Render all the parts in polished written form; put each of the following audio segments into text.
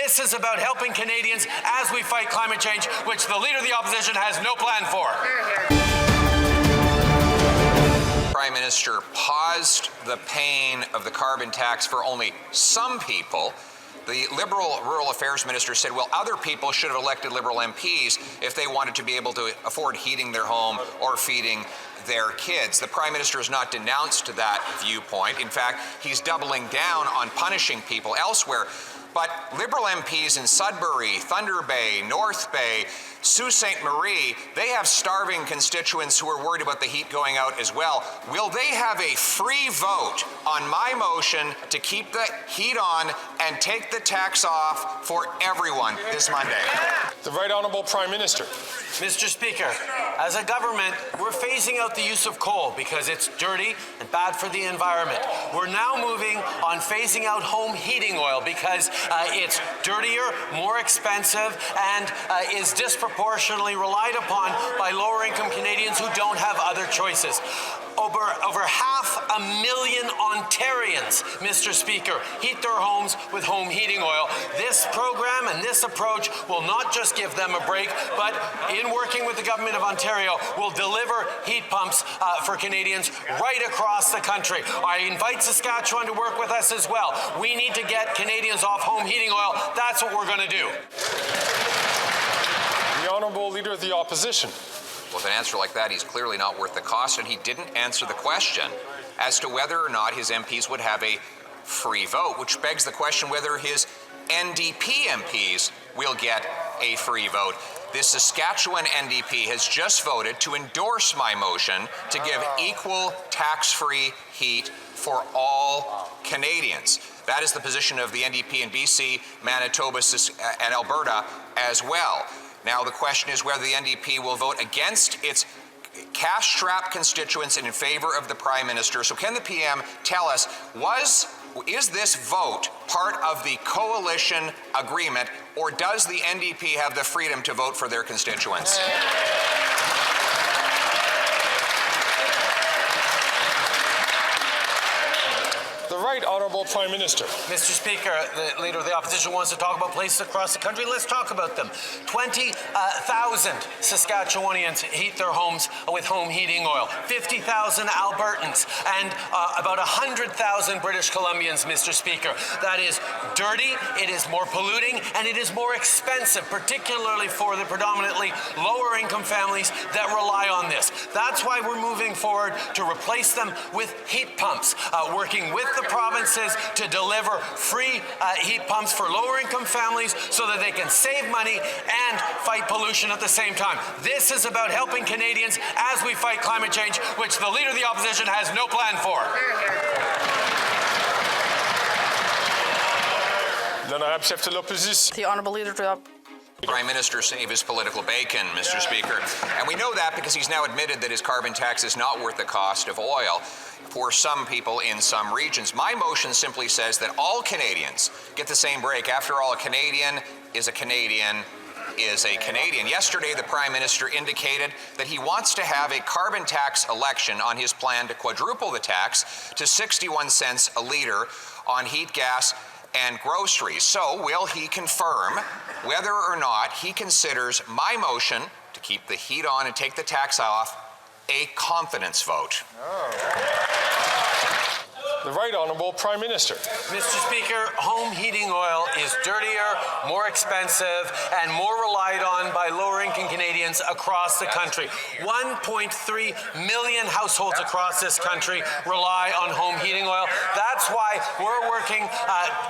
This is about helping Canadians as we fight climate change, which the Leader of the Opposition has no plan for. Prime Minister paused the paying of the carbon tax for only some people. The Liberal Rural Affairs Minister said, well, other people should have elected Liberal MPs if they wanted to be able to afford heating their home or feeding their kids. The Prime Minister has not denounced that viewpoint. In fact, he's doubling down on punishing people elsewhere. But Liberal MPs in Sudbury, Thunder Bay, North Bay, Sault Ste. Marie, they have starving constituents who are worried about the heat going out as well. Will they have a free vote on my motion to keep the heat on and take the tax off for everyone this Monday? The Right Honourable Prime Minister. Mr. Speaker, as a government, we're phasing out the use of coal because it's dirty and bad for the environment. We're now moving on phasing out home heating oil because it's dirtier, more expensive, and is disproportionately relied upon by lower-income Canadians who don't have other choices. Over 500,000 Ontarians, Mr. Speaker, heat their homes with home heating oil. This program and this approach will not just give them a break, but in working with the Government of Ontario, will deliver heat pumps for Canadians right across the country. I invite Saskatchewan to work with us as well. We need to get Canadians off home heating oil. That's what we're going to do. The Honourable Leader of the Opposition. With an answer like that, he's clearly not worth the cost, and he didn't answer the question as to whether or not his MPs would have a free vote, which begs the question whether his NDP MPs will get a free vote. This Saskatchewan NDP has just voted to endorse my motion to give equal tax-free heat for all Canadians. That is the position of the NDP in BC, Manitoba, and Alberta as well. Now, the question is whether the NDP will vote against its cash-strapped constituents and in favor of the Prime Minister. So can the PM tell us, is this vote part of the coalition agreement, or does the NDP have the freedom to vote for their constituents? The Right Honourable Prime Minister. Mr. Speaker, the Leader of the Opposition wants to talk about places across the country. Let's talk about them. 20,000 Saskatchewanians heat their homes with home heating oil. 50,000 Albertans and about 100,000 British Columbians, Mr. Speaker. That is dirty, it is more polluting, and it is more expensive, particularly for the predominantly lower-income families that rely on this. That's why we're moving forward to replace them with heat pumps, working with the provinces to deliver free heat pumps for lower-income families so that they can save money and fight pollution at the same time. This is about helping Canadians as we fight climate change, which the Leader of the Opposition has no plan for. The Honourable Leader of the Prime Minister save his political bacon, Mr. Speaker. And we know that because he's now admitted that his carbon tax is not worth the cost of oil for some people in some regions. My motion simply says that all Canadians get the same break. After all, a Canadian is a Canadian is a Canadian. Yesterday, the Prime Minister indicated that he wants to have a carbon tax election on his plan to quadruple the tax to 61 cents a litre on heat, gas, and groceries. So will he confirm whether or not he considers my motion to keep the heat on and take the tax off a confidence vote? The Right Honourable Prime Minister. Mr. Speaker, home heating oil is dirtier, more expensive, and more relied on by lower-income Canadians across the country. 1.3 million households across this country rely on home heating oil. That's why we're working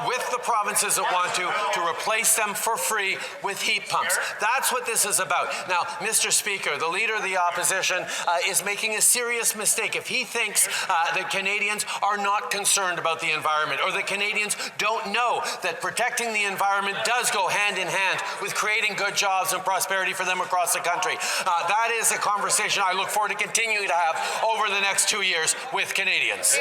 with the provinces that want to replace them for free with heat pumps. That's what this is about. Now, Mr. Speaker, the Leader of the Opposition is making a serious mistake if he thinks that Canadians are not concerned about the environment, or that Canadians don't know that protecting the environment does go hand in hand with creating good jobs and prosperity for them across the country. That is a conversation I look forward to continuing to have over the next 2 years with Canadians.